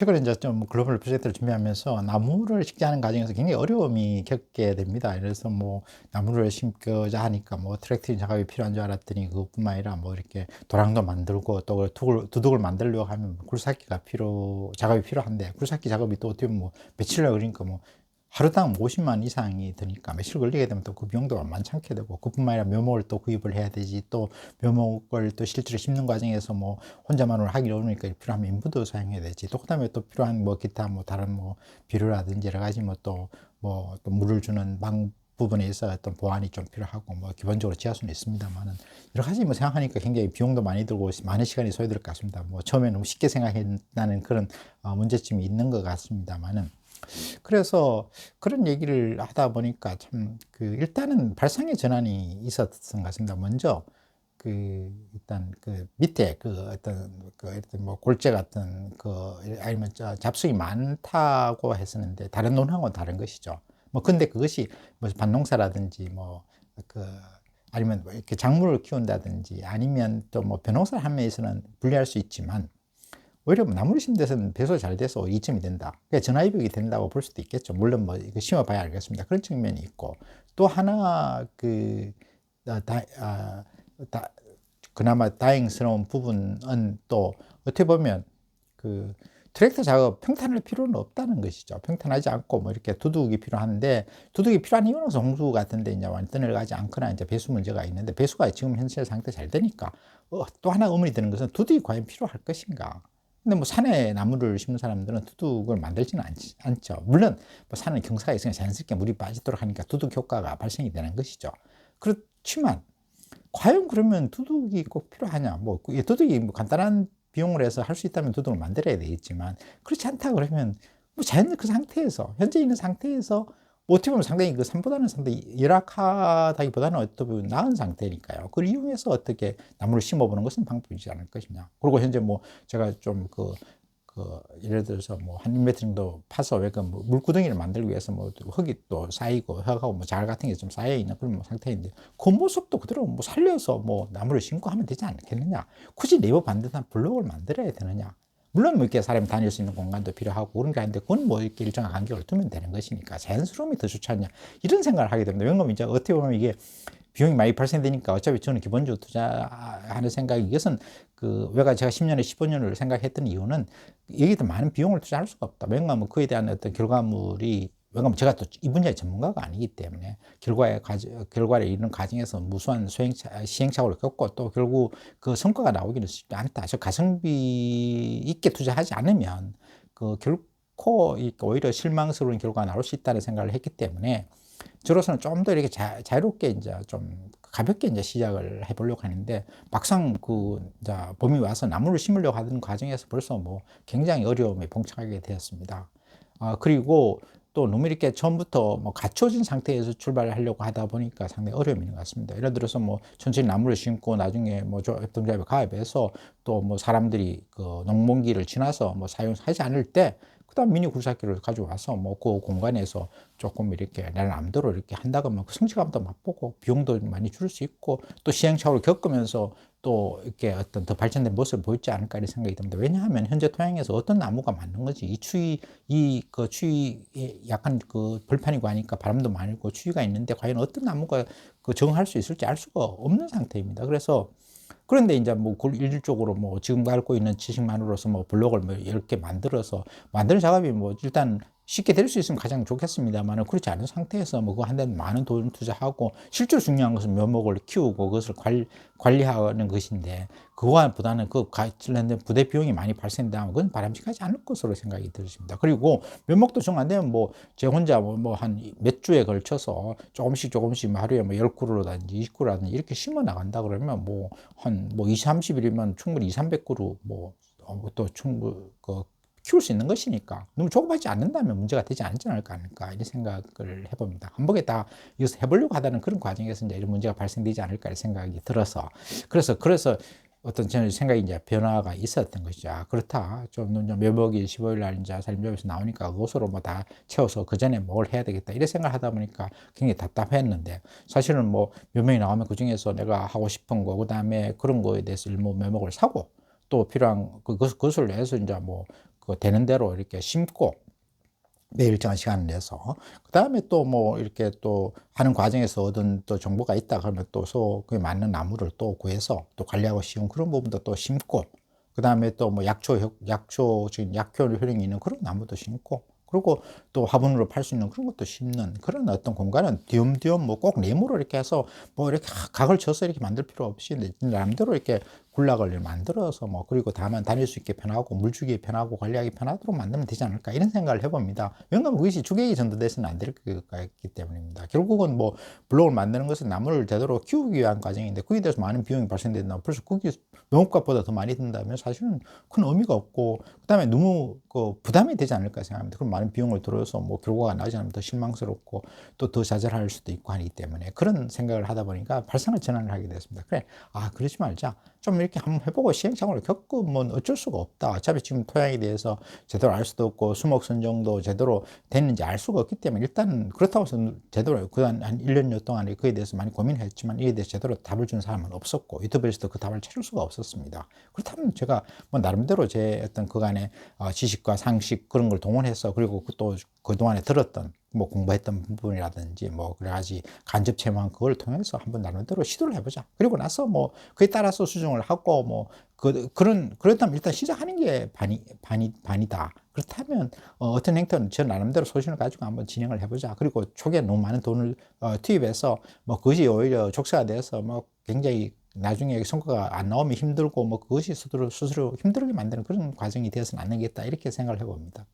최근에 이제 좀 글로벌 프로젝트를 준비하면서 나무를 식재하는 과정에서 굉장히 어려움이 겪게 됩니다. 그래서 뭐 나무를 심고자 하니까 뭐 트랙터링 작업이 필요한 줄 알았더니 그것뿐만 아니라 뭐 이렇게 도랑도 만들고 또 그 두둑을 만들려고 하면 굴삭기가 작업이 필요한데, 굴삭기 작업이 또 어떻게 보면 뭐 며칠을 걸리니까 뭐 하루당 50만 이상이 드니까 며칠 걸리게 되면 또 그 비용도 만만치 않게 되고, 그뿐만 아니라 묘목을 또 구입을 해야 되지, 또 묘목을 또 실제로 심는 과정에서 뭐 혼자만으로 하기 어려우니까 필요하면 인부도 사용해야 되지, 또 그다음에 또 필요한 뭐 기타 뭐 다른 뭐 비료라든지 여러 가지 뭐 또 물을 주는 방 부분에 있어 어떤 보완이 좀 필요하고, 뭐 기본적으로 지하수는 있습니다만은 여러 가지 뭐 생각하니까 굉장히 비용도 많이 들고 많은 시간이 소요될 것 같습니다. 뭐 처음에 너무 쉽게 생각했다는 그런 문제점이 있는 것 같습니다만은, 그래서 그런 얘기를 하다 보니까 참 일단은 발상의 전환이 있었던 것 같습니다. 먼저 일단 밑에 어떤 뭐 골재 같은 아니면 잡속이 많다고 했었는데, 다른 논하고는 다른 것이죠. 뭐 근데 그것이 뭐 밭농사라든지 뭐 그 아니면 뭐 이렇게 작물을 키운다든지 아니면 또 뭐 벼농사를 하는 데서는 불리할 수 있지만, 오히려 뭐 나무를 심는 데서는 배수가 잘 돼서 이점이 된다, 그러니까 전화위복이 된다고 볼 수도 있겠죠. 물론 뭐 이거 심어봐야 알겠습니다. 그런 측면이 있고, 또 하나 아, 다, 아, 다, 그나마 다행스러운 부분은 또 어떻게 보면 그 트랙터 작업 평탄할 필요는 없다는 것이죠. 평탄하지 않고 뭐 이렇게 두둑이 필요한데, 두둑이 필요한 이유는 홍수 같은데 이제 완전 내려가지 않거나 이제 배수 문제가 있는데, 배수가 지금 현재 상태 잘 되니까 또 하나 의문이 드는 것은 두둑이 과연 필요할 것인가. 근데 뭐 산에 나무를 심는 사람들은 두둑을 만들지는 않죠. 물론 뭐 산은 경사가 있으니까 자연스럽게 물이 빠지도록 하니까 두둑 효과가 발생이 되는 것이죠. 그렇지만 과연 그러면 두둑이 꼭 필요하냐? 뭐 두둑이 뭐 간단한 비용을 해서 할 수 있다면 두둑을 만들어야 되겠지만, 그렇지 않다 그러면 뭐 자연 그 상태에서, 현재 있는 상태에서 뭐 어떻게 보면 상당히 산보다는 상당히 열악하다기보다는 어떻게 보면 나은 상태니까요. 그걸 이용해서 어떻게 나무를 심어보는 것은 방법이지 않을 것이냐. 그리고 현재 뭐 제가 좀 예를 들어서 뭐 한 1m 정도 파서 왜그 뭐 물구덩이를 만들기 위해서 뭐 흙이 또 쌓이고 흙하고 뭐 자갈 같은 게 좀 쌓여 있는 그런 뭐 상태인데, 그 모습도 그대로 뭐 살려서 뭐 나무를 심고 하면 되지 않겠느냐. 굳이 네이버 반듯한 블록을 만들어야 되느냐. 물론 뭐 이렇게 사람이 다닐 수 있는 공간도 필요하고 그런 게 아닌데, 그건 뭐 이렇게 일정한 간격을 두면 되는 것이니까 자연스러움이 더 좋지 않냐, 이런 생각을 하게 됩니다. 왜냐면 이제 어떻게 보면 이게 비용이 많이 발생되니까 어차피 저는 기본적으로 투자하는 생각이, 이것은 왜가 제가 10년에 15년을 생각했던 이유는 여기도 많은 비용을 투자할 수가 없다. 왜냐하면 그에 대한 어떤 결과물이, 왜냐하면 제가 또 이 분야의 전문가가 아니기 때문에 결과를 이루는 과정에서 무수한 시행착오를 겪고, 또 결국 그 성과가 나오기는 쉽지 않다. 저 가성비 있게 투자하지 않으면 결코 오히려 실망스러운 결과가 나올 수 있다는 생각을 했기 때문에, 저로서는 좀 더 이렇게 자유롭게 이제 좀 가볍게 이제 시작을 해보려고 하는데, 막상 이제 봄이 와서 나무를 심으려고 하는 과정에서 벌써 뭐 굉장히 어려움에 봉착하게 되었습니다. 그리고 또 너무 이렇게 처음부터 뭐 갖춰진 상태에서 출발을 하려고 하다 보니까 상당히 어려움이 있는 것 같습니다. 예를 들어서 뭐 천천히 나무를 심고 나중에 뭐 협동조합에 가입해서 또 뭐 사람들이 농번기를 지나서 뭐 사용하지 않을 때, 그다음 미니 굴삭기를 가져와서 뭐 그 공간에서 조금 이렇게 내 남대로 이렇게 한다고 하면 그 성취감도 맛보고 비용도 많이 줄일 수 있고, 또 시행착오를 겪으면서 또 이렇게 어떤 더 발전된 모습을 보이지 않을까 이런 생각이 듭니다. 왜냐하면 현재 토양에서 어떤 나무가 맞는 건지, 추위에 약간 벌판이고 하니까 바람도 많이 불고 추위가 있는데, 과연 어떤 나무가 적응할 수 있을지 알 수가 없는 상태입니다. 그런데 이제 뭐 그걸 일률적으로 뭐 지금 갖고 있는 지식만으로서 뭐 블록을 뭐 10개 만들어서 만드는 작업이 뭐 일단 쉽게 될 수 있으면 가장 좋겠습니다만, 그렇지 않은 상태에서 뭐 그거 한 대 많은 돈 투자하고, 실제로 중요한 것은 묘목을 키우고 그것을 관리하는 것인데, 그거보다는 관련된 부대 비용이 많이 발생되면 그건 바람직하지 않을 것으로 생각이 들습니다. 그리고 묘목도 정 안 되면 뭐 제 혼자 뭐 한 몇 주에 걸쳐서 조금씩 뭐 하루에 뭐 10그루라든지 20그루라든지 이렇게 심어 나간다 그러면 뭐 한 뭐 20, 30일이면 충분히 2, 300그루 또 충분히 키울 수 있는 것이니까, 너무 조급하지 않는다면 문제가 되지 않지 않을까 이런 생각을 해봅니다. 한복에 다 이것을 해보려고 하다는 그런 과정에서 이제 이런 문제가 발생되지 않을까 생각이 들어서, 그래서 어떤 저는 생각이 이제 변화가 있었던 것이죠. 그렇다. 좀 묘목이 15일 날 이제 살림조에서 나오니까 그것으로 뭐 다 채워서 그 전에 뭘 해야 되겠다 이런 생각을 하다 보니까 굉장히 답답했는데, 사실은 뭐 묘목이 나오면 그 중에서 내가 하고 싶은 거, 그 다음에 그런 거에 대해서 일부 묘목을 사고, 또 필요한 그것을 해서 이제 뭐 그 되는 대로 이렇게 심고 매일 일정한 시간을 내서 그다음에 또 뭐 이렇게 또 하는 과정에서 얻은 또 정보가 있다 그러면 또 그에 맞는 나무를 또 구해서 또 관리하고 쉬운 그런 부분도 또 심고 그다음에 또 뭐 약초 지금 약효 효능이 있는 그런 나무도 심고 그리고 또 화분으로 팔 수 있는 그런 것도 심는 그런 어떤 공간은 뒤엄뒤엄 뭐 꼭 네모로 이렇게 해서 뭐 이렇게 각을 쳐서 이렇게 만들 필요 없이 나름대로 이렇게 군락을 만들어서 뭐 그리고 다만 다닐 수 있게 편하고 물 주기 편하고 관리하기 편하도록 만들면 되지 않을까 이런 생각을 해봅니다. 왜냐하면 그것이 주객이 전도돼서는 안 될 거가 있기 때문입니다. 결국은 뭐 블록을 만드는 것은 나무를 제대로 키우기 위한 과정인데 거기에 대해서 많은 비용이 발생된다면 벌써 거기 농업값보다 더 많이 든다면 사실은 큰 의미가 없고 그다음에 너무 그 부담이 되지 않을까 생각합니다. 그럼 많은 비용을 들여서 뭐 결과가 나지 않으면 더 실망스럽고 또 더 좌절할 수도 있고 하기 때문에 그런 생각을 하다 보니까 발상을 전환을 하게 됐습니다. 그래, 그러지 말자. 좀 이렇게 한번 해보고 시행착오를 겪으면 어쩔 수가 없다. 어차피 지금 토양에 대해서 제대로 알 수도 없고 수목 선정도 제대로 됐는지 알 수가 없기 때문에 일단 그렇다고 해서 제대로 그한 1년여 동안에 그에 대해서 많이 고민했지만 이에 대해서 제대로 답을 준 사람은 없었고 유튜브에서도 그 답을 찾을 수가 없었습니다. 그렇다면 제가 뭐 나름대로 제 어떤 그간의 지식과 상식 그런 걸 동원해서 그리고 또 그동안에 들었던 뭐 공부했던 부분이라든지 뭐 그래가지 간접 체험한 그걸 통해서 한번 나름대로 시도를 해보자. 그리고 나서 뭐 그에 따라서 수정을 하고 뭐 그렇다면 일단 시작하는 게 반이다. 그렇다면 어떤 행태는 저 나름대로 소신을 가지고 한번 진행을 해보자. 그리고 초기에 너무 많은 돈을 투입해서 뭐 그것이 오히려 족쇄가 돼서 뭐 굉장히 나중에 성과가 안 나오면 힘들고 뭐 그것이 스스로 힘들게 만드는 그런 과정이 되어서는 안 되겠다 이렇게 생각을 해봅니다.